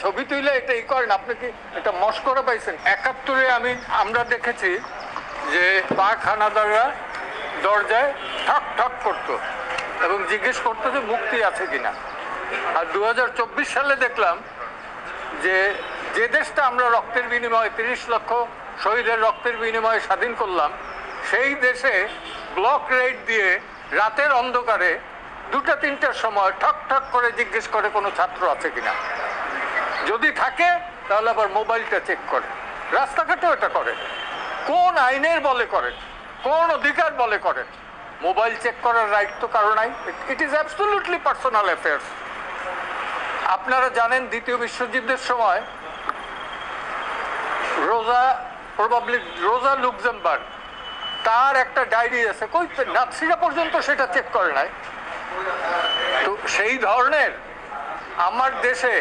ছবি তুলে এটা ই করেন, আপনি কি এটা মস্করা পাইছেন? ৭১-এ আমরা দেখেছি যে পাক হানাদাররা দরজায় ঠক ঠক করতো এবং জিজ্ঞেস করতো যে মুক্তি আছে কিনা। আর ২০২৪ সালে দেখলাম যে যে দেশটা আমরা রক্তের বিনিময়ে ৩০ লক্ষ শহীদের রক্তের বিনিময়ে স্বাধীন করলাম, সেই দেশে ব্লক রেড দিয়ে রাতের অন্ধকারে ২টা-৩টার সময় ঠক ঠক করে জিজ্ঞেস করে কোনো ছাত্র আছে কিনা। যদি থাকে তাহলে আবার মোবাইলটা চেক করে। রাস্তাঘাটেও এটা করে। কোন আইনের বলে করেন, কোন অধিকার বলে করেন? মোবাইল চেক করার রাইট তো কারো নাই। It is absolutely personal affairs. আপনারা জানেন দ্বিতীয় বিশ্বযুদ্ধের সময় রোজা লুক্সেমবার্গ, তার একটা ডায়েরি আছে, কই নাৎসিরা পর্যন্ত সেটা চেক করে নাই। তো সেই ধরনের আমার দেশে